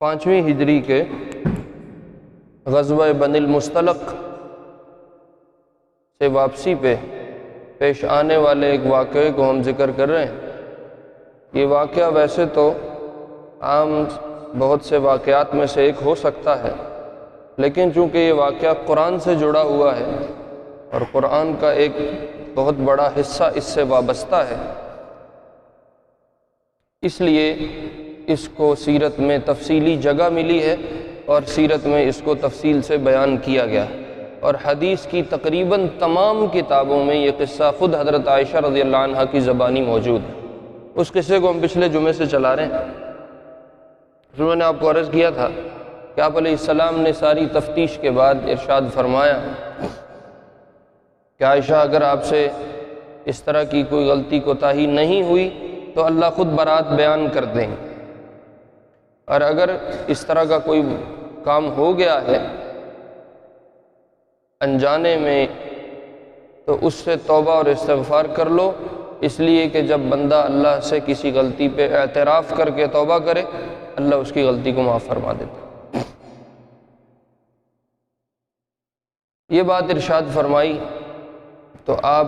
5ویں ہجری کے غزوہ بنی المصطلق سے واپسی پہ پیش آنے والے ایک واقعے کو ہم ذکر کر رہے ہیں۔ یہ واقعہ ویسے تو عام بہت سے واقعات میں سے ایک ہو سکتا ہے، لیکن چونکہ یہ واقعہ قرآن سے جڑا ہوا ہے اور قرآن کا ایک بہت بڑا حصہ اس سے وابستہ ہے، اس لیے اس کو سیرت میں تفصیلی جگہ ملی ہے اور سیرت میں اس کو تفصیل سے بیان کیا گیا ہے، اور حدیث کی تقریباً تمام کتابوں میں یہ قصہ خود حضرت عائشہ رضی اللہ عنہ کی زبانی موجود ہے۔ اس قصے کو ہم پچھلے جمعے سے چلا رہے ہیں۔ میں نے آپ کو عرض کیا تھا کہ آپ علیہ السلام نے ساری تفتیش کے بعد ارشاد فرمایا کہ عائشہ، اگر آپ سے اس طرح کی کوئی غلطی کوتاہی نہیں ہوئی تو اللہ خود برات بیان کر دیں، اور اگر اس طرح کا کوئی کام ہو گیا ہے انجانے میں تو اس سے توبہ اور استغفار کر لو، اس لیے کہ جب بندہ اللہ سے کسی غلطی پہ اعتراف کر کے توبہ کرے، اللہ اس کی غلطی کو معاف فرما دیتا۔ یہ بات ارشاد فرمائی تو آپ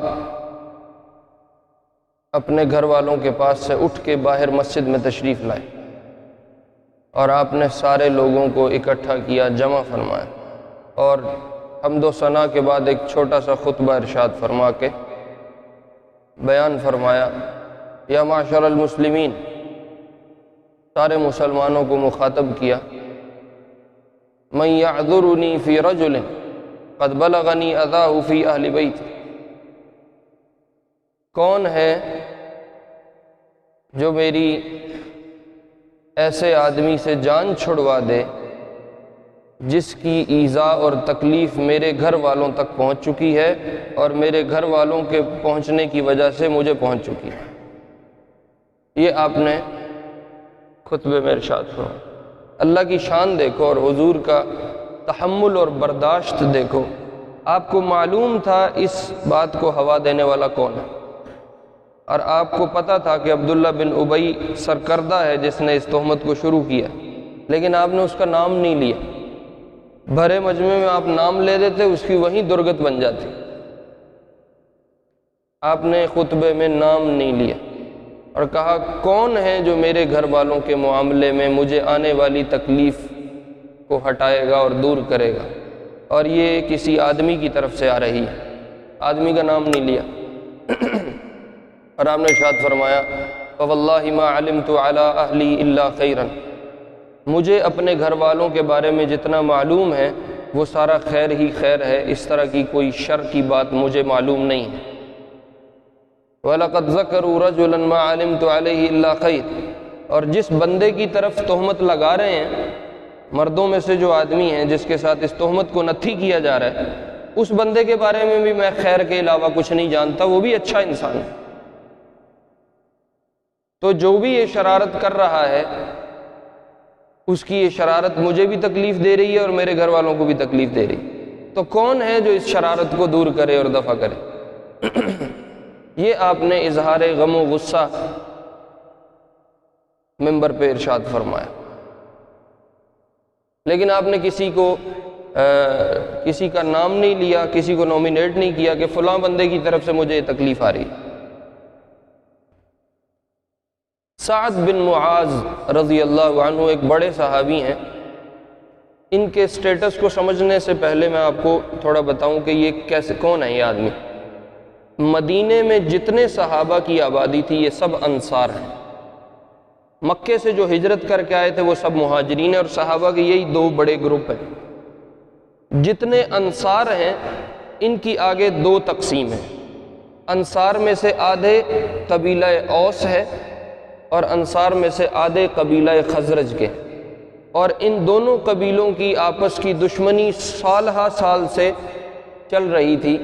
اپنے گھر والوں کے پاس سے اٹھ کے باہر مسجد میں تشریف لائے اور آپ نے سارے لوگوں کو اکٹھا کیا، جمع فرمایا، اور حمد و ثنا کے بعد ایک چھوٹا سا خطبہ ارشاد فرما کے بیان فرمایا، یا معاشر المسلمین، سارے مسلمانوں کو مخاطب کیا، من یعذرنی فی رجل قد بلغنی اذاہ فی اہل بیت، کون ہے جو میری ایسے آدمی سے جان چھڑوا دے جس کی ایذا اور تکلیف میرے گھر والوں تک پہنچ چکی ہے اور میرے گھر والوں کے پہنچنے کی وجہ سے مجھے پہنچ چکی ہے۔ یہ آپ نے خطبے میں ارشاد فرمایا۔ اللہ کی شان دیکھو اور حضور کا تحمل اور برداشت دیکھو۔ آپ کو معلوم تھا اس بات کو ہوا دینے والا کون ہے، اور آپ کو پتہ تھا کہ عبداللہ بن ابی سرکردہ ہے جس نے اس تہمت کو شروع کیا، لیکن آپ نے اس کا نام نہیں لیا۔ بھرے مجمع میں آپ نام لے دیتے، اس کی وہیں درگت بن جاتی۔ آپ نے خطبے میں نام نہیں لیا اور کہا، کون ہے جو میرے گھر والوں کے معاملے میں مجھے آنے والی تکلیف کو ہٹائے گا اور دور کرے گا، اور یہ کسی آدمی کی طرف سے آ رہی ہے۔ آدمی کا نام نہیں لیا، اور آپ نے ارشاد فرمایا، فواللہ ما علمت علی اہلی الا خیرا، مجھے اپنے گھر والوں کے بارے میں جتنا معلوم ہے وہ سارا خیر ہی خیر ہے، اس طرح کی کوئی شر کی بات مجھے معلوم نہیں ہے۔ وَلَقَدْ ذَكَرُوا رَجُلًا مَا عَلِمْتُ عَلَيْهِ إِلَّا خَيْرٌ، اور جس بندے کی طرف تہمت لگا رہے ہیں، مردوں میں سے جو آدمی ہیں جس کے ساتھ اس تہمت کو نتھی کیا جا رہا ہے، اس بندے کے بارے میں بھی میں خیر کے علاوہ کچھ نہیں جانتا، وہ بھی اچھا انسان ہے۔ تو جو بھی یہ شرارت کر رہا ہے اس کی یہ شرارت مجھے بھی تکلیف دے رہی ہے اور میرے گھر والوں کو بھی تکلیف دے رہی ہے، تو کون ہے جو اس شرارت کو دور کرے اور دفع کرے؟ یہ آپ نے اظہار غم و غصہ منبر پہ ارشاد فرمایا، لیکن آپ نے کسی کا نام نہیں لیا، کسی کو نومینیٹ نہیں کیا کہ فلاں بندے کی طرف سے مجھے یہ تکلیف آ رہی ہے۔ سعد بن معاذ رضی اللہ عنہ ایک بڑے صحابی ہیں۔ ان کے سٹیٹس کو سمجھنے سے پہلے میں آپ کو تھوڑا بتاؤں کہ یہ کون ہے یہ آدمی۔ مدینے میں جتنے صحابہ کی آبادی تھی یہ سب انصار ہیں۔ مکے سے جو ہجرت کر کے آئے تھے وہ سب مہاجرین ہیں، اور صحابہ کے یہی دو بڑے گروپ ہیں۔ جتنے انصار ہیں ان کی آگے دو تقسیم ہیں۔ انصار میں سے آدھے قبیلہ اوس ہے اور انصار میں سے آدھے قبیلہ خزرج کے، اور ان دونوں قبیلوں کی آپس کی دشمنی سالہ سال سے چل رہی تھی،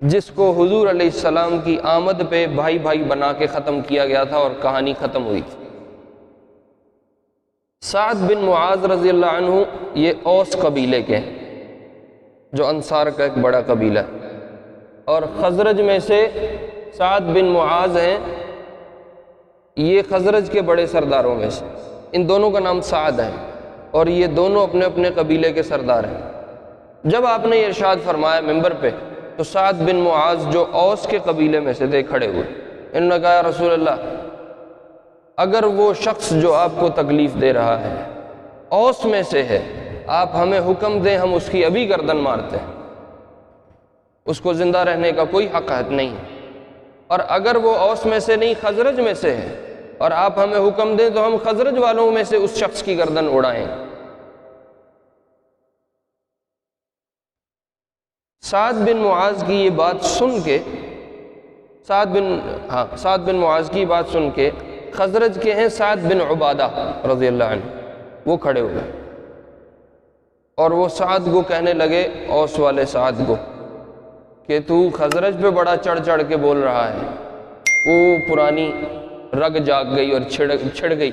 جس کو حضور علیہ السلام کی آمد پہ بھائی بھائی بنا کے ختم کیا گیا تھا اور کہانی ختم ہوئی تھی۔ سعد بن معاذ رضی اللہ عنہ یہ اوس قبیلے کے ہیں جو انصار کا ایک بڑا قبیلہ ہے، اور خزرج میں سے سعد بن معاذ ہیں، یہ خزرج کے بڑے سرداروں میں سے۔ ان دونوں کا نام سعد ہے اور یہ دونوں اپنے اپنے قبیلے کے سردار ہیں۔ جب آپ نے یہ ارشاد فرمایا ممبر پہ تو سعد بن معاذ جو اوس کے قبیلے میں سے تھے کھڑے ہوئے۔ انہوں نے کہا یا رسول اللہ، اگر وہ شخص جو آپ کو تکلیف دے رہا ہے اوس میں سے ہے، آپ ہمیں حکم دیں، ہم اس کی ابھی گردن مارتے ہیں، اس کو زندہ رہنے کا کوئی حق نہیں۔ اور اگر وہ اوس میں سے نہیں خزرج میں سے ہے اور آپ ہمیں حکم دیں تو ہم خزرج والوں میں سے اس شخص کی گردن اڑائیں۔ سعد بن معاذ کی یہ بات سن کے سعد بن معاذ کی بات سن کے خزرج کے ہیں سعد بن عبادہ رضی اللہ عنہ، وہ کھڑے ہوئے اور وہ سعد کو کہنے لگے، اوس والے سعد کو، کہ تو خزرج پہ بڑا چڑھ چڑھ کے بول رہا ہے، وہ پرانی رگ جاگ گئی اور چھڑ گئی،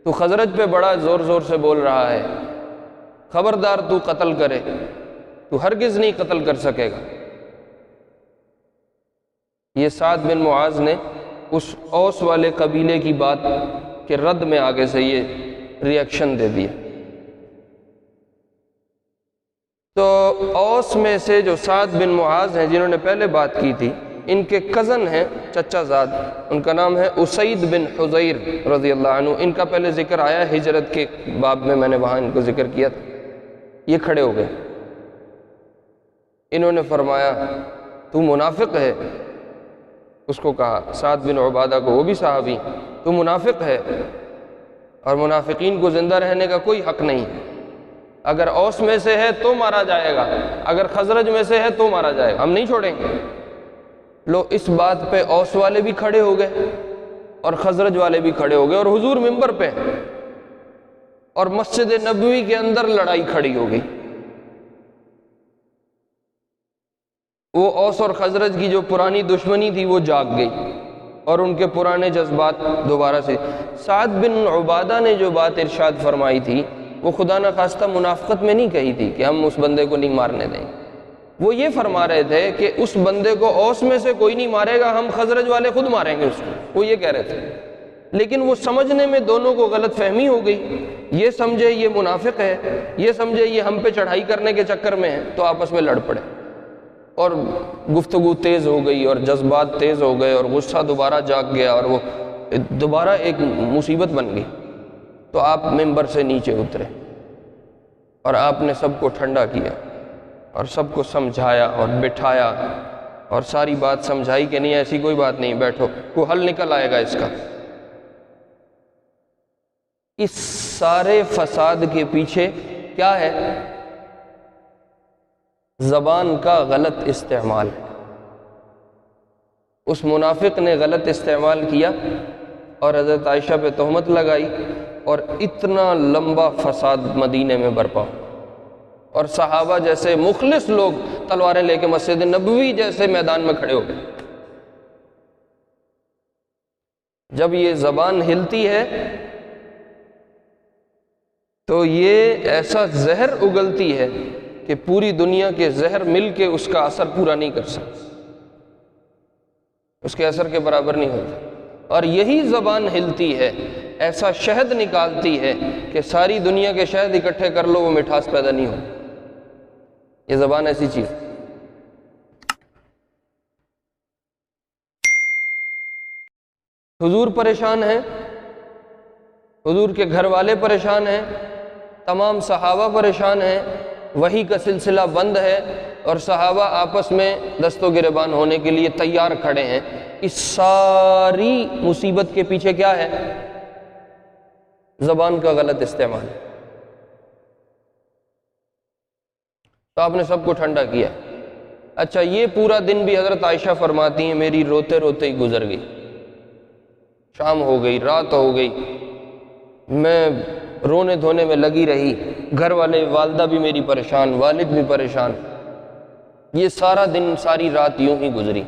تو خزرج پہ بڑا زور زور سے بول رہا ہے، خبردار تو قتل کرے، تو ہرگز نہیں قتل کر سکے گا۔ یہ سعد بن معاذ نے اس اوس والے قبیلے کی بات کے رد میں آگے سے یہ ریئیکشن دے دیا۔ تو اوس میں سے جو سعد بن معاذ ہیں جنہوں نے پہلے بات کی تھی، ان کے کزن ہیں چچا زاد، ان کا نام ہے اسید بن حضیر رضی اللہ عنہ۔ ان کا پہلے ذکر آیا ہجرت کے باب میں نے وہاں ان کو ذکر کیا تھا۔ یہ کھڑے ہو گئے، انہوں نے فرمایا تو منافق ہے، اس کو کہا سعد بن عبادہ کو، وہ بھی صحابی، تو منافق ہے اور منافقین کو زندہ رہنے کا کوئی حق نہیں ہے، اگر اوس میں سے ہے تو مارا جائے گا، اگر خزرج میں سے ہے تو مارا جائے گا، ہم نہیں چھوڑیں گے۔ لو اس بات پہ اوس والے بھی کھڑے ہو گئے اور خزرج والے بھی کھڑے ہو گئے اور حضور ممبر پہ اور مسجد نبوی کے اندر لڑائی کھڑی ہو گئی۔ وہ اوس اور خزرج کی جو پرانی دشمنی تھی وہ جاگ گئی اور ان کے پرانے جذبات دوبارہ سے۔ سعد بن عبادہ نے جو بات ارشاد فرمائی تھی وہ خدا نخواستہ منافقت میں نہیں کہی تھی کہ ہم اس بندے کو نہیں مارنے دیں، وہ یہ فرما رہے تھے کہ اس بندے کو اوس میں سے کوئی نہیں مارے گا، ہم خزرج والے خود ماریں گے اس کو، وہ یہ کہہ رہے تھے۔ لیکن وہ سمجھنے میں دونوں کو غلط فہمی ہو گئی، یہ سمجھے یہ منافق ہے، یہ سمجھے یہ ہم پہ چڑھائی کرنے کے چکر میں ہے، تو آپس میں لڑ پڑے اور گفتگو تیز ہو گئی اور جذبات تیز ہو گئے اور غصہ دوبارہ جاگ گیا اور وہ دوبارہ ایک مصیبت بن گئی۔ تو آپ ممبر سے نیچے اترے اور آپ نے سب کو ٹھنڈا کیا اور سب کو سمجھایا اور بٹھایا اور ساری بات سمجھائی کہ نہیں ایسی کوئی بات نہیں، بیٹھو، کوئی حل نکل آئے گا اس کا۔ اس سارے فساد کے پیچھے کیا ہے؟ زبان کا غلط استعمال۔ اس منافق نے غلط استعمال کیا اور حضرت عائشہ پہ تہمت لگائی اور اتنا لمبا فساد مدینے میں برپا ہوا اور صحابہ جیسے مخلص لوگ تلواریں لے کے مسجد نبوی جیسے میدان میں کھڑے ہو گئے۔ جب یہ زبان ہلتی ہے تو یہ ایسا زہر اگلتی ہے کہ پوری دنیا کے زہر مل کے اس کا اثر پورا نہیں کر سکتے، اس کے اثر کے برابر نہیں ہوتا۔ اور یہی زبان ہلتی ہے، ایسا شہد نکالتی ہے کہ ساری دنیا کے شہد اکٹھے کر لو وہ مٹھاس پیدا نہیں ہو۔ یہ زبان ایسی چیز۔ حضور پریشان ہیں، حضور کے گھر والے پریشان ہیں، تمام صحابہ پریشان ہیں، وحی کا سلسلہ بند ہے اور صحابہ آپس میں دست و گریبان ہونے کے لیے تیار کھڑے ہیں۔ اس ساری مصیبت کے پیچھے کیا ہے؟ زبان کا غلط استعمال۔ تو آپ نے سب کو ٹھنڈا کیا۔ اچھا، یہ پورا دن بھی حضرت عائشہ فرماتی ہیں میری روتے روتے ہی گزر گئی، شام ہو گئی، رات ہو گئی، میں رونے دھونے میں لگی رہی، گھر والے والدہ بھی میری پریشان، والد بھی پریشان، یہ سارا دن ساری رات یوں ہی گزری۔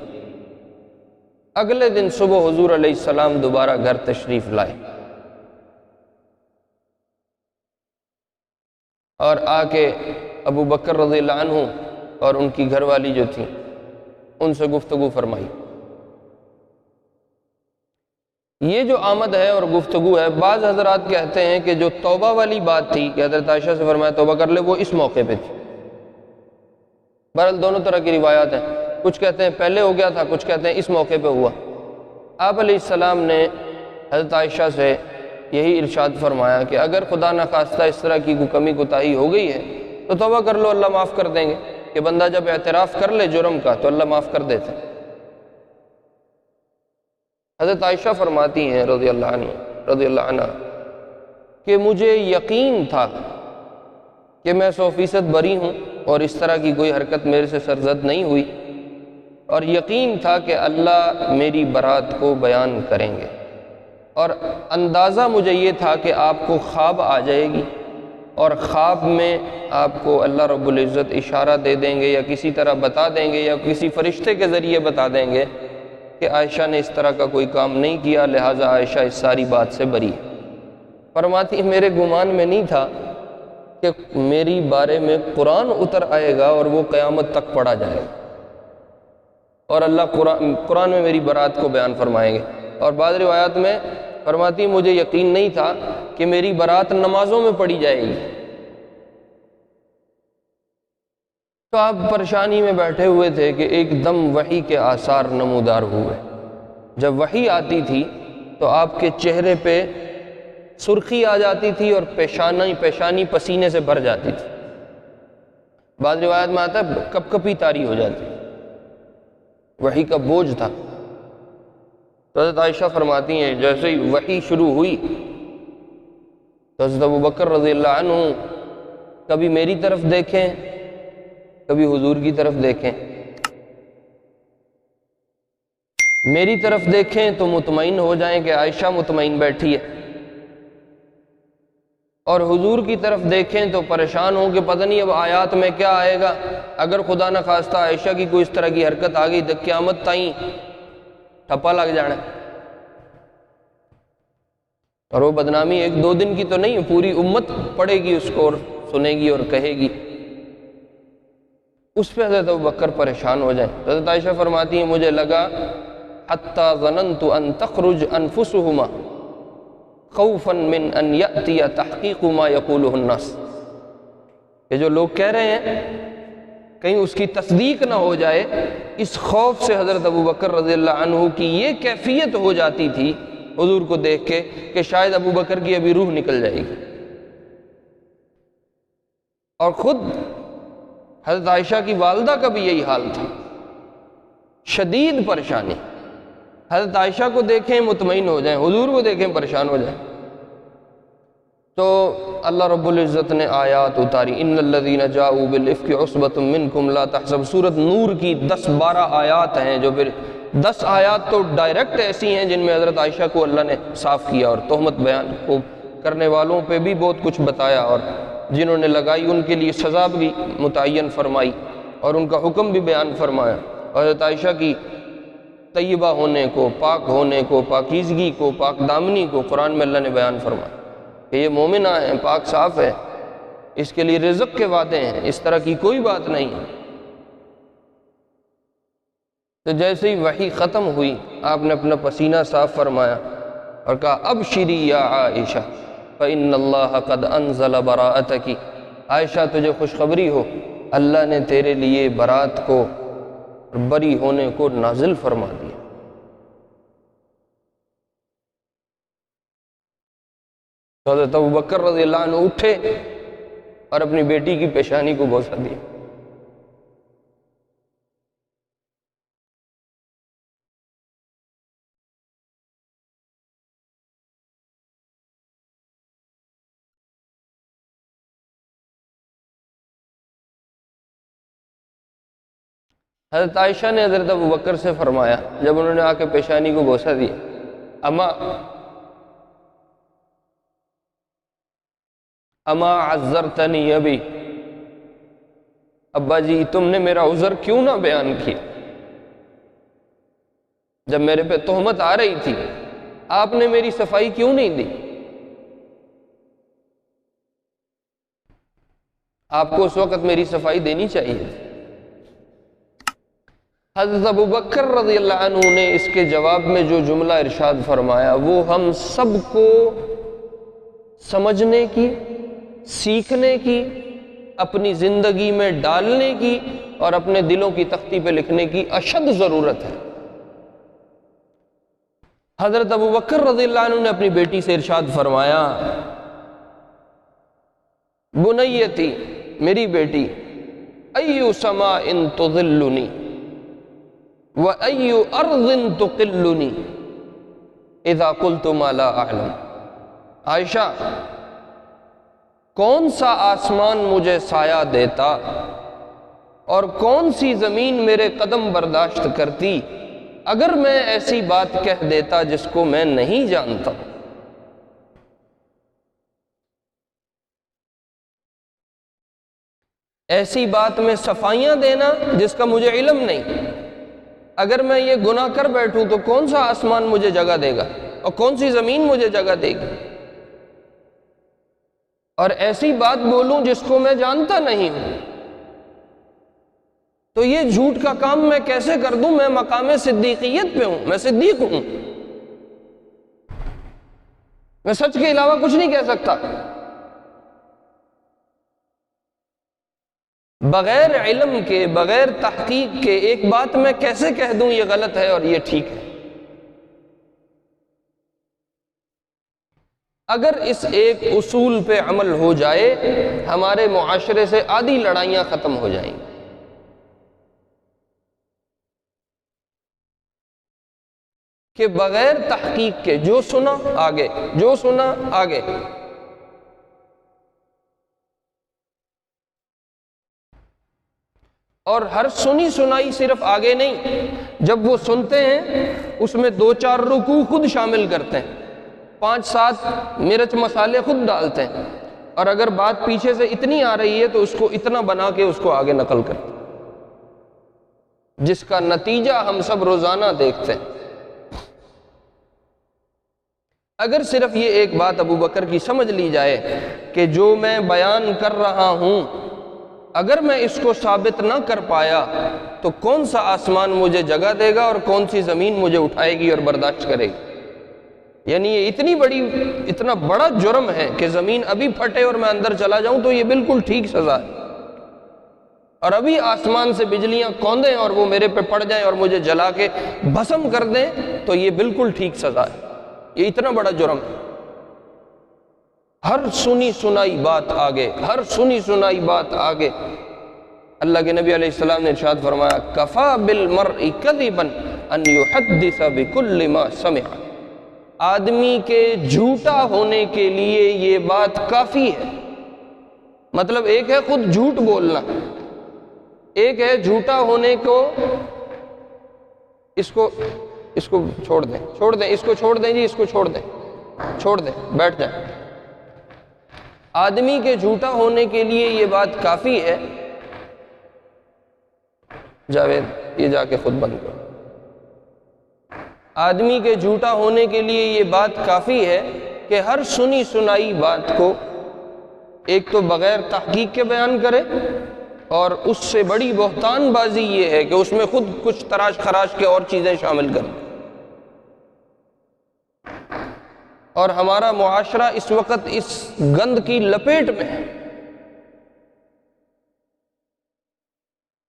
اگلے دن صبح حضور علیہ السلام دوبارہ گھر تشریف لائے اور آ کے ابو بکر رضی اللہ عنہ اور ان کی گھر والی جو تھیں ان سے گفتگو فرمائی۔ یہ جو آمد ہے اور گفتگو ہے، بعض حضرات کہتے ہیں کہ جو توبہ والی بات تھی کہ حضرت عائشہ سے فرمایا توبہ کر لے، وہ اس موقع پہ تھی۔ بہرحال دونوں طرح کی روایات ہیں، کچھ کہتے ہیں پہلے ہو گیا تھا، کچھ کہتے ہیں اس موقع پہ ہوا۔ آپ علیہ السلام نے حضرت عائشہ سے یہی ارشاد فرمایا کہ اگر خدا نخواستہ اس طرح کی کوئی کمی کوتاہی ہو گئی ہے تو توبہ کر لو، اللہ معاف کر دیں گے، کہ بندہ جب اعتراف کر لے جرم کا تو اللہ معاف کر دیتے ہیں۔ حضرت عائشہ فرماتی ہیں رضی اللہ عنہ کہ مجھے یقین تھا کہ میں 100% بری ہوں اور اس طرح کی کوئی حرکت میرے سے سرزد نہیں ہوئی، اور یقین تھا کہ اللہ میری برات کو بیان کریں گے، اور اندازہ مجھے یہ تھا کہ آپ کو خواب آ جائے گی اور خواب میں آپ کو اللہ رب العزت اشارہ دے دیں گے یا کسی طرح بتا دیں گے یا کسی فرشتے کے ذریعے بتا دیں گے کہ عائشہ نے اس طرح کا کوئی کام نہیں کیا، لہٰذا عائشہ اس ساری بات سے بری ہے۔ فرماتی میرے گمان میں نہیں تھا کہ میری بارے میں قرآن اتر آئے گا اور وہ قیامت تک پڑھا جائے گا اور اللہ قرآن میں میری برات کو بیان فرمائیں گے۔ اور بعض روایات میں فرماتی مجھے یقین نہیں تھا کہ میری برات نمازوں میں پڑھی جائے گی۔ تو آپ پریشانی میں بیٹھے ہوئے تھے کہ ایک دم وحی کے آثار نمودار ہوئے۔ جب وحی آتی تھی تو آپ کے چہرے پہ سرخی آ جاتی تھی اور پیشانی پسینے سے بھر جاتی تھی۔ بعض روایت میں آتا ہے کپ کپی طاری ہو جاتی، وحی کا بوجھ تھا۔ تو حضرت عائشہ فرماتی ہیں جیسے ہی وحی شروع ہوئی تو حضرت ابوبکر رضی اللہ عنہ کبھی میری طرف دیکھیں کبھی حضور کی طرف دیکھیں، میری طرف دیکھیں تو مطمئن ہو جائیں کہ عائشہ مطمئن بیٹھی ہے، اور حضور کی طرف دیکھیں تو پریشان ہوں کہ پتہ نہیں اب آیات میں کیا آئے گا، اگر خدا نخواستہ عائشہ کی کوئی اس طرح کی حرکت آ گئی تو قیامت تائیں ٹھپا لگ جانا، اور وہ بدنامی ایک دو دن کی تو نہیں، پوری امت پڑھے گی اس کو اور سنے گی اور کہے گی۔ اس پہ حضرت ابوبکر پریشان ہو جائیں۔ حضرت عائشہ فرماتی ہیں مجھے لگا حتی ظننت ان تخرج انفسہما خوفا من ان یأتی تحقیق ما یقولہ الناس، کہ جو لوگ کہہ رہے ہیں کہیں اس کی تصدیق نہ ہو جائے، اس خوف سے حضرت ابوبکر رضی اللہ عنہ کی یہ کیفیت ہو جاتی تھی حضور کو دیکھ کے کہ شاید ابوبکر کی ابھی روح نکل جائے گی۔ اور خود حضرت عائشہ کی والدہ کا بھی یہی حال تھا، شدید پریشانی۔ حضرت عائشہ کو دیکھیں مطمئن ہو جائیں، حضور کو دیکھیں پریشان ہو جائیں۔ تو اللہ رب العزت نے آیات اتاری، ان الذین جاؤوا بالافک عصبۃ منکم لا تحسب، سورۃ نور کی 10-12 آیات ہیں، جو پھر 10 آیات تو ڈائریکٹ ایسی ہیں جن میں حضرت عائشہ کو اللہ نے صاف کیا اور تہمت بیان کو کرنے والوں پہ بھی بہت کچھ بتایا، اور جنہوں نے لگائی ان کے لیے سزا بھی متعین فرمائی اور ان کا حکم بھی بیان فرمایا۔ اور حضرت عائشہ کی طیبہ ہونے کو، پاک ہونے کو، پاکیزگی کو، پاک دامنی کو قرآن میں اللہ نے بیان فرمایا کہ یہ مومنہ ہیں، پاک صاف ہے، اس کے لیے رزق کے وعدے ہیں، اس طرح کی کوئی بات نہیں ہے۔ تو جیسے ہی وحی ختم ہوئی آپ نے اپنا پسینہ صاف فرمایا اور کہا ابشری یا عائشہ فإن اللہ قد انزل براءتک، عائشہ تجھے خوشخبری ہو اللہ نے تیرے لیے برات کو، بری ہونے کو نازل فرما دیا۔ حضرت ابوبکر رضی اللہ عنہ اٹھے اور اپنی بیٹی کی پیشانی کو بوسہ دیا۔ حضرت عائشہ نے حضرت ابوبکر سے فرمایا جب انہوں نے آ کے پیشانی کو بوسہ دیا، اما عذرتنی ابی، ابا جی تم نے میرا عذر کیوں نہ بیان کیا؟ جب میرے پہ تہمت آ رہی تھی آپ نے میری صفائی کیوں نہیں دی؟ آپ کو اس وقت میری صفائی دینی چاہیے۔ حضرت ابو بکر رضی اللہ عنہ نے اس کے جواب میں جو جملہ ارشاد فرمایا وہ ہم سب کو سمجھنے کی، سیکھنے کی، اپنی زندگی میں ڈالنے کی اور اپنے دلوں کی تختی پہ لکھنے کی اشد ضرورت ہے۔ حضرت ابو بکر رضی اللہ عنہ نے اپنی بیٹی سے ارشاد فرمایا، بنیتی، میری بیٹی، ایو سماء تظلنی وَأَيُّ أَرْضٍ تُقِلُّنِي إِذَا قُلْتُ مَا لَا أَعْلَمُ۔ عائشہ، کون سا آسمان مجھے سایہ دیتا اور کون سی زمین میرے قدم برداشت کرتی اگر میں ایسی بات کہہ دیتا جس کو میں نہیں جانتا۔ ایسی بات میں صفائیاں دینا جس کا مجھے علم نہیں، اگر میں یہ گناہ کر بیٹھوں تو کون سا آسمان مجھے جگہ دے گا اور کون سی زمین مجھے جگہ دے گی، اور ایسی بات بولوں جس کو میں جانتا نہیں ہوں، تو یہ جھوٹ کا کام میں کیسے کر دوں؟ میں مقام صدیقیت پہ ہوں، میں صدیق ہوں، میں سچ کے علاوہ کچھ نہیں کہہ سکتا۔ بغیر علم کے، بغیر تحقیق کے ایک بات میں کیسے کہہ دوں یہ غلط ہے اور یہ ٹھیک ہے؟ اگر اس ایک اصول پہ عمل ہو جائے ہمارے معاشرے سے آدھی لڑائیاں ختم ہو جائیں گی۔ کہ بغیر تحقیق کے جو سنا آگے، جو سنا آگے۔ اور ہر سنی سنائی صرف آگے نہیں، جب وہ سنتے ہیں اس میں 2-4 رکوع خود شامل کرتے ہیں، 5-7 مرچ مسالے خود ڈالتے ہیں، اور اگر بات پیچھے سے اتنی آ رہی ہے تو اس کو اتنا بنا کے اس کو آگے نقل کرتے ہیں، جس کا نتیجہ ہم سب روزانہ دیکھتے ہیں۔ اگر صرف یہ ایک بات ابو بکر کی سمجھ لی جائے کہ جو میں بیان کر رہا ہوں اگر میں اس کو ثابت نہ کر پایا تو کون سا آسمان مجھے جگہ دے گا اور کون سی زمین مجھے اٹھائے گی اور برداشت کرے گی؟ یعنی یہ اتنا بڑا جرم ہے کہ زمین ابھی پھٹے اور میں اندر چلا جاؤں تو یہ بالکل ٹھیک سزا ہے، اور ابھی آسمان سے بجلیاں کوندیں اور وہ میرے پہ پڑ جائیں اور مجھے جلا کے بھسم کر دیں تو یہ بالکل ٹھیک سزا ہے۔ یہ اتنا بڑا جرم ہے۔ ہر سنی سنائی بات آگے، ہر سنی سنائی بات آگے۔ اللہ کے نبی علیہ السلام نے ارشاد فرمایا، کفا بالمرء کذبا ان یحدث بکل ما سمع۔ آدمی کے جھوٹا ہونے کے لیے یہ بات کافی ہے۔ مطلب ایک ہے خود جھوٹ بولنا، ایک ہے جھوٹا ہونے کو، اس کو چھوڑ دیں، اس کو چھوڑ دیں جی، اس کو چھوڑ دیں، بیٹھ جائیں۔ آدمی کے جھوٹا ہونے کے لیے یہ بات کافی ہے، جاوید یہ جا کے خود بند کرو۔ آدمی کے جھوٹا ہونے کے لیے یہ بات کافی ہے کہ ہر سنی سنائی بات کو ایک تو بغیر تحقیق کے بیان کرے، اور اس سے بڑی بہتان بازی یہ ہے کہ اس میں خود کچھ تراش خراش کے اور چیزیں شامل کریں۔ اور ہمارا معاشرہ اس وقت اس گند کی لپیٹ میں ہے۔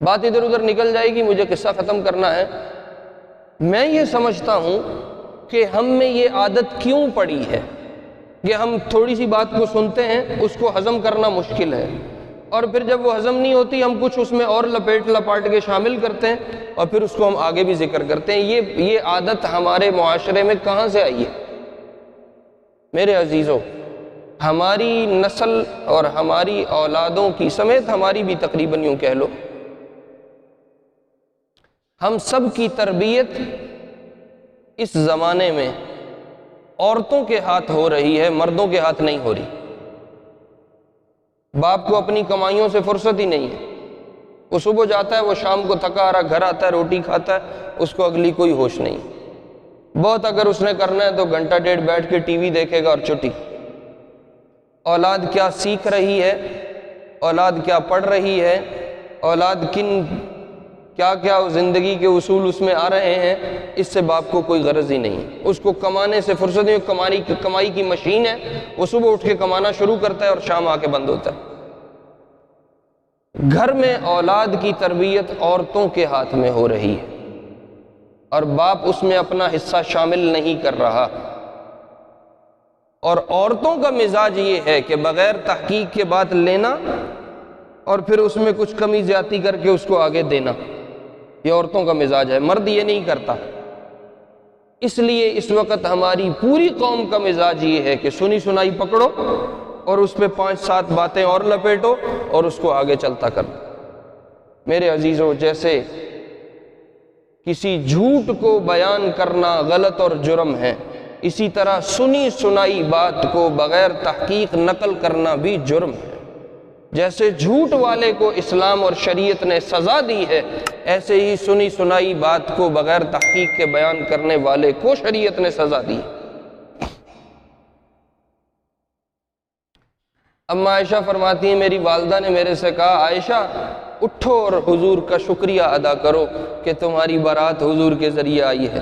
بات ادھر ادھر نکل جائے گی، مجھے قصہ ختم کرنا ہے۔ میں یہ سمجھتا ہوں کہ ہم میں یہ عادت کیوں پڑی ہے کہ ہم تھوڑی سی بات کو سنتے ہیں، اس کو ہضم کرنا مشکل ہے، اور پھر جب وہ ہضم نہیں ہوتی ہم کچھ اس میں اور لپیٹ لپاٹ کے شامل کرتے ہیں، اور پھر اس کو ہم آگے بھی ذکر کرتے ہیں۔ یہ عادت ہمارے معاشرے میں کہاں سے آئی ہے؟ میرے عزیزو، ہماری نسل اور ہماری اولادوں کی سمیت ہماری بھی تقریباً یوں کہہ لو، ہم سب کی تربیت اس زمانے میں عورتوں کے ہاتھ ہو رہی ہے، مردوں کے ہاتھ نہیں ہو رہی۔ باپ کو اپنی کمائیوں سے فرصت ہی نہیں ہے، وہ صبح جاتا ہے، وہ شام کو تھکا آ رہا گھر آتا ہے، روٹی کھاتا ہے، اس کو اگلی کوئی ہوش نہیں۔ بہت اگر اس نے کرنا ہے تو گھنٹہ ڈیڑھ بیٹھ کے ٹی وی دیکھے گا اور چھٹی۔ اولاد کیا سیکھ رہی ہے، اولاد کیا پڑھ رہی ہے، اولاد کیا کیا زندگی کے اصول اس میں آ رہے ہیں، اس سے باپ کو کوئی غرض ہی نہیں ہے۔ اس کو کمانے سے فرصت نہیں، کمائی کی مشین ہے، وہ صبح اٹھ کے کمانا شروع کرتا ہے اور شام آ کے بند ہوتا ہے۔ گھر میں اولاد کی تربیت عورتوں کے ہاتھ میں ہو رہی ہے اور باپ اس میں اپنا حصہ شامل نہیں کر رہا، اور عورتوں کا مزاج یہ ہے کہ بغیر تحقیق کے بات لینا اور پھر اس میں کچھ کمی زیادتی کر کے اس کو آگے دینا، یہ عورتوں کا مزاج ہے، مرد یہ نہیں کرتا۔ اس لیے اس وقت ہماری پوری قوم کا مزاج یہ ہے کہ سنی سنائی پکڑو اور اس پہ 5-7 باتیں اور لپیٹو اور اس کو آگے چلتا کر دو۔ میرے عزیزوں، جیسے کسی جھوٹ کو بیان کرنا غلط اور جرم ہے، اسی طرح سنی سنائی بات کو بغیر تحقیق نقل کرنا بھی جرم ہے۔ جیسے جھوٹ والے کو اسلام اور شریعت نے سزا دی ہے، ایسے ہی سنی سنائی بات کو بغیر تحقیق کے بیان کرنے والے کو شریعت نے سزا دی ہے۔ اما عائشہ فرماتی ہیں میری والدہ نے میرے سے کہا عائشہ اٹھو اور حضور کا شکریہ ادا کرو کہ تمہاری بارات حضور کے ذریعے آئی ہے۔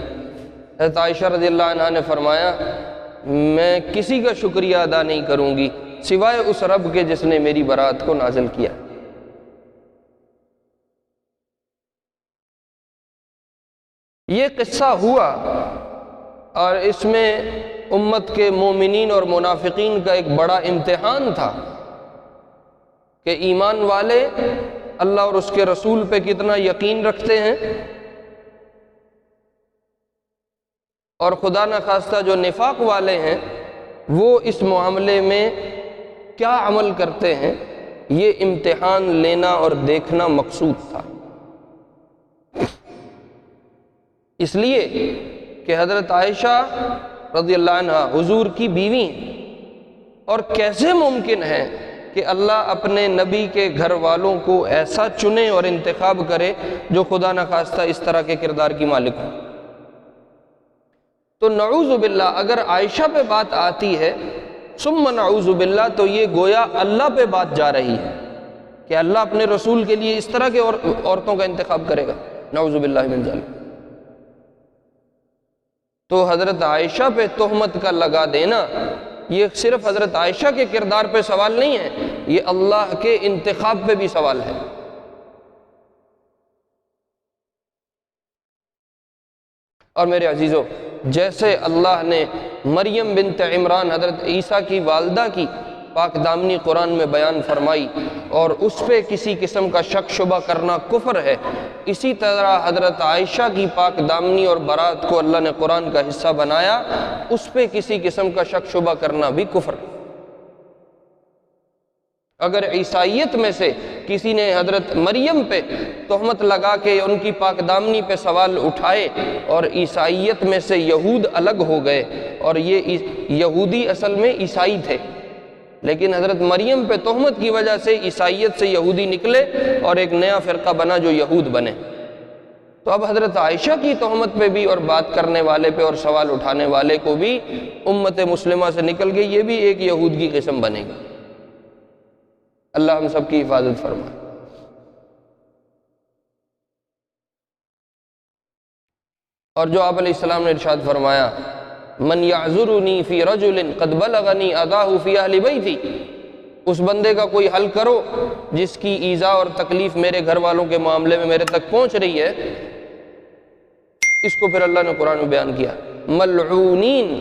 حضرت عائشہ رضی اللہ عنہا نے فرمایا میں کسی کا شکریہ ادا نہیں کروں گی سوائے اس رب کے جس نے میری بارات کو نازل کیا۔ یہ قصہ ہوا اور اس میں امت کے مومنین اور منافقین کا ایک بڑا امتحان تھا کہ ایمان والے اللہ اور اس کے رسول پہ کتنا یقین رکھتے ہیں، اور خدا نخواستہ جو نفاق والے ہیں وہ اس معاملے میں کیا عمل کرتے ہیں، یہ امتحان لینا اور دیکھنا مقصود تھا۔ اس لیے کہ حضرت عائشہ رضی اللہ عنہ حضور کی بیوی ہیں، اور کیسے ممکن ہے کہ اللہ اپنے نبی کے گھر والوں کو ایسا چنے اور انتخاب کرے جو خدا نخواستہ اس طرح کے کردار کی مالک ہو۔ تو نعوذ باللہ اگر عائشہ پہ بات آتی ہے ثم نعوذ باللہ تو یہ گویا اللہ پہ بات جا رہی ہے کہ اللہ اپنے رسول کے لیے اس طرح کے عورتوں کا انتخاب کرے گا، نعوذ باللہ من ذلک۔ تو حضرت عائشہ پہ تہمت کا لگا دینا یہ صرف حضرت عائشہ کے کردار پہ سوال نہیں ہے، یہ اللہ کے انتخاب پہ بھی سوال ہے۔ اور میرے عزیزو، جیسے اللہ نے مریم بنت عمران حضرت عیسیٰ کی والدہ کی پاک دامنی قرآن میں بیان فرمائی اور اس پہ کسی قسم کا شک شبہ کرنا کفر ہے، اسی طرح حضرت عائشہ کی پاک دامنی اور برات کو اللہ نے قرآن کا حصہ بنایا، اس پہ کسی قسم کا شک شبہ کرنا بھی کفر ہے۔ اگر عیسائیت میں سے کسی نے حضرت مریم پہ تہمت لگا کے ان کی پاک دامنی پہ سوال اٹھائے، اور عیسائیت میں سے یہود الگ ہو گئے اور یہ یہودی اصل میں عیسائی تھے، لیکن حضرت مریم پہ تہمت کی وجہ سے عیسائیت سے یہودی نکلے اور ایک نیا فرقہ بنا جو یہود بنے، تو اب حضرت عائشہ کی تہمت پہ بھی اور بات کرنے والے پہ اور سوال اٹھانے والے کو بھی امت مسلمہ سے نکل گئی، یہ بھی ایک یہود کی قسم بنے گی۔ اللہ ہم سب کی حفاظت فرمائے۔ اور جو آپ علیہ السلام نے ارشاد فرمایا من یعذرنی فی رجل قد بلغنی اذاہ فی اہل بیتی، اس بندے کا کوئی حل کرو جس کی ایذا اور تکلیف میرے گھر والوں کے معاملے میں میرے تک پہنچ رہی ہے۔ اس کو پھر اللہ نے قرآن میں بیان کیا ملعونین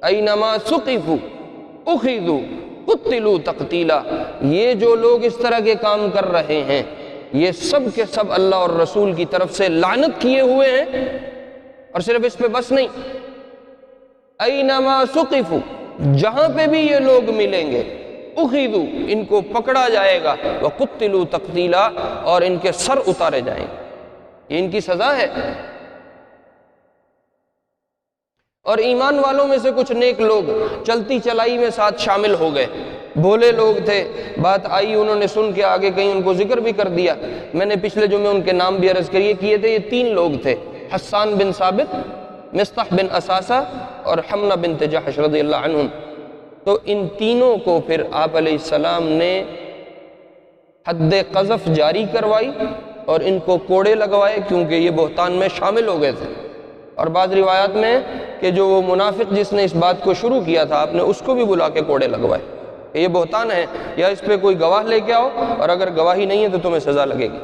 اینما ثقفوا اخذوا قتلوا تقتیلا، یہ جو لوگ اس طرح کے کام کر رہے ہیں یہ سب کے سب اللہ اور رسول کی طرف سے لعنت کیے ہوئے ہیں، اور صرف اس پہ بس نہیں، اینما ثقفوا، جہاں پہ بھی یہ لوگ ملیں گے اخذوا، ان کو پکڑا جائے گا، وقتلوا تقتیلا، اور ان کے سر اتارے جائیں گے، یہ ان کی سزا ہے۔ اور ایمان والوں میں سے کچھ نیک لوگ چلتی چلائی میں ساتھ شامل ہو گئے، بھولے لوگ تھے، بات آئی انہوں نے سن کے آگے کہیں ان کو ذکر بھی کر دیا۔ میں نے پچھلے جمعے ان کے نام بھی عرض کیے تھے، یہ 3 لوگ تھے، حسان بن ثابت، مصطح بن اساسہ اور حمنہ بنت جحش رضی اللہ عنہم۔ تو ان تینوں کو پھر آپ علیہ السلام نے حد قذف جاری کروائی اور ان کو کوڑے لگوائے کیونکہ یہ بہتان میں شامل ہو گئے تھے۔ اور بعض روایات میں کہ جو وہ منافق جس نے اس بات کو شروع کیا تھا آپ نے اس کو بھی بلا کے کوڑے لگوائے کہ یہ بہتان ہے، یا اس پہ کوئی گواہ لے کے آؤ، اور اگر گواہی نہیں ہے تو تمہیں سزا لگے گی۔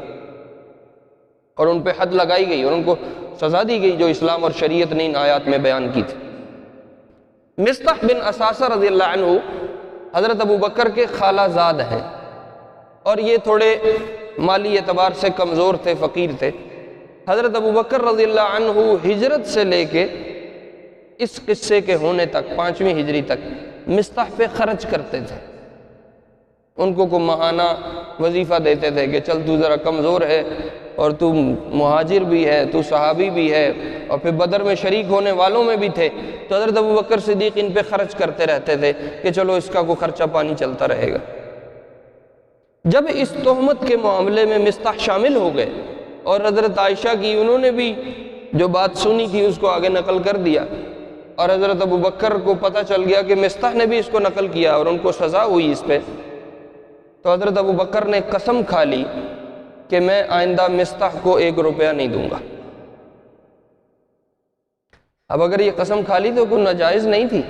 اور ان پہ حد لگائی گئی اور ان کو سزا دی گئی جو اسلام اور شریعت نے ان آیات میں بیان کی تھی۔ مصطح بن اثاثہ رضی اللہ عنہ حضرت ابو بکر کے خالہ زاد ہیں، اور یہ تھوڑے مالی اعتبار سے کمزور تھے، فقیر تھے۔ حضرت ابو بکر رضی اللہ عنہ ہجرت سے لے کے اس قصے کے ہونے تک 5ویں ہجری تک مصطح پہ خرچ کرتے تھے۔ ان کو ماہانہ وظیفہ دیتے تھے کہ چل تو ذرا کمزور ہے اور تو مہاجر بھی ہے، تو صحابی بھی ہے، اور پھر بدر میں شریک ہونے والوں میں بھی تھے، تو حضرت ابو بکر صدیق ان پہ خرچ کرتے رہتے تھے کہ چلو اس کا کوئی خرچہ پانی چلتا رہے گا۔ جب اس تہمت کے معاملے میں مصطح شامل ہو گئے اور حضرت عائشہ کی انہوں نے بھی جو بات سنی تھی اس کو آگے نقل کر دیا، اور حضرت ابو بکر کو پتہ چل گیا کہ مصطح نے بھی اس کو نقل کیا اور ان کو سزا ہوئی اس پہ، تو حضرت ابو بکر نے قسم کھا لی کہ میں آئندہ مصطح کو 1 روپیہ نہیں دوں گا۔ اب اگر یہ قسم کھا لی تو کوئی ناجائز نہیں تھی،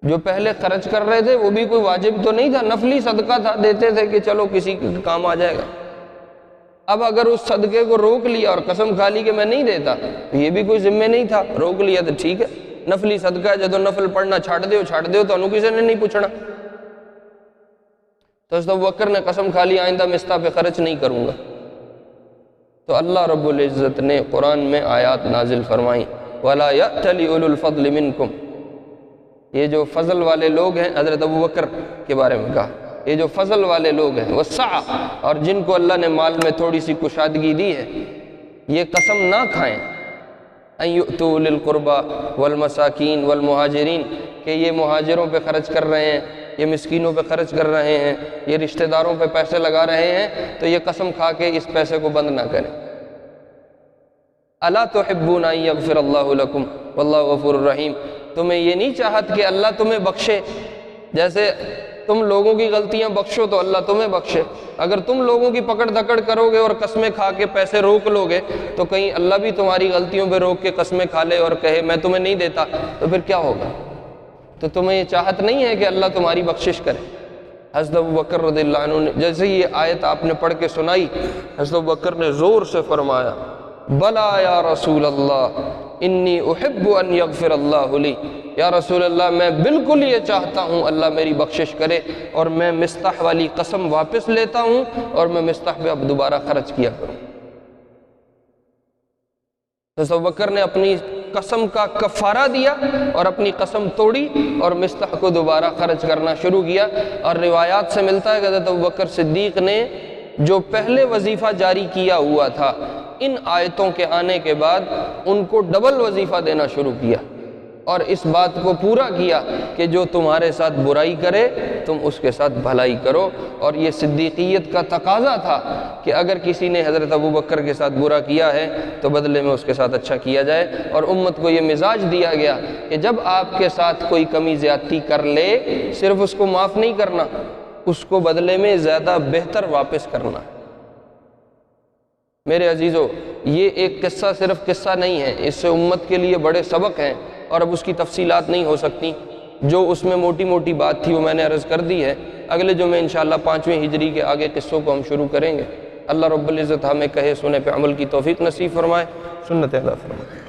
جو پہلے خرچ کر رہے تھے وہ بھی کوئی واجب تو نہیں تھا، نفلی صدقہ تھا، دیتے تھے کہ چلو کسی کے کام آ جائے گا۔ اب اگر اس صدقے کو روک لیا اور قسم کھا لی کہ میں نہیں دیتا، تو یہ بھی کوئی ذمہ نہیں تھا، روک لیا تو ٹھیک ہے، نفلی صدقہ ہے، جدو نفل پڑھنا چھاڑ دیو تو انہوں کسی نے نہیں پوچھنا۔ تو حضرت ابو بکر نے قسم کھا لی آئندہ مصطح پہ خرچ نہیں کروں گا، تو اللہ رب العزت نے قرآن میں آیات نازل فرمائیں وَلَا يَأْتَلِ أُولُو الْفَضْلِ مِنْكُمْ۔ یہ جو فضل والے لوگ ہیں، حضرت ابو بکر کے بارے میں کہا، یہ جو فضل والے لوگ ہیں وَالسَّعَةِ، اور جن کو اللہ نے مال میں تھوڑی سی کشادگی دی ہے، یہ قسم نہ کھائیں أَن يُؤْتُوا أُولِي الْقُرْبَى وَالْمَسَاكِينِ وَالْمُهَاجِرِينَ کہ یہ مہاجروں پہ خرچ کر رہے ہیں، یہ مسکینوں پہ خرچ کر رہے ہیں، یہ رشتہ داروں پہ پیسے لگا رہے ہیں، تو یہ قسم کھا کے اس پیسے کو بند نہ کریں۔ أَلَا تُحِبُّونَ أَن يَغْفِرَ اللَّهُ لَكُمْ وَاللَّهُ غَفُورٌ رَحِيمٌ، تمہیں یہ نہیں چاہت کہ اللہ تمہیں بخشے، جیسے تم لوگوں کی غلطیاں بخشو تو اللہ تمہیں بخشے۔ اگر تم لوگوں کی پکڑ دھکڑ کرو گے اور قسمیں کھا کے پیسے روک لو گے تو کہیں اللہ بھی تمہاری غلطیوں پہ روک کے قسمیں کھا لے اور کہے میں تمہیں نہیں دیتا، تو پھر کیا ہوگا؟ تو تمہیں یہ چاہت نہیں ہے کہ اللہ تمہاری بخشش کرے۔ حضرت ابو بکر رضی اللہ عنہ نے جیسے یہ آیت آپ نے پڑھ کے سنائی، حضرت ابو بکر نے زور سے فرمایا بلا یا رسول اللہ انی احب ان یغفر اللہ لی، یا رسول اللہ میں بالکل یہ چاہتا ہوں اللہ میری بخشش کرے، اور میں مصطح والی قسم واپس لیتا ہوں اور میں مصطح پہ اب دوبارہ خرچ کیا کروں۔ حضرت ابو بکر نے اپنی قسم کا کفارہ دیا اور اپنی قسم توڑی اور مصطح کو دوبارہ خرچ کرنا شروع کیا۔ اور روایات سے ملتا ہے کہ حضرت ابو بکر صدیق نے جو پہلے وظیفہ جاری کیا ہوا تھا، ان آیتوں کے آنے کے بعد ان کو ڈبل وظیفہ دینا شروع کیا، اور اس بات کو پورا کیا کہ جو تمہارے ساتھ برائی کرے تم اس کے ساتھ بھلائی کرو۔ اور یہ صدیقیت کا تقاضا تھا کہ اگر کسی نے حضرت ابو بکر کے ساتھ برا کیا ہے تو بدلے میں اس کے ساتھ اچھا کیا جائے، اور امت کو یہ مزاج دیا گیا کہ جب آپ کے ساتھ کوئی کمی زیادتی کر لے صرف اس کو معاف نہیں کرنا، اس کو بدلے میں زیادہ بہتر واپس کرنا۔ میرے عزیزو، یہ ایک قصہ صرف قصہ نہیں ہے، اس سے امت کے لیے بڑے سبق ہیں، اور اب اس کی تفصیلات نہیں ہو سکتی، جو اس میں موٹی موٹی بات تھی وہ میں نے عرض کر دی ہے۔ اگلے جمعے انشاءاللہ 5ویں ہجری کے آگے قصوں کو ہم شروع کریں گے۔ اللہ رب العزت ہمیں کہے سنے پہ عمل کی توفیق نصیب فرمائے، سنت ادا فرمائے۔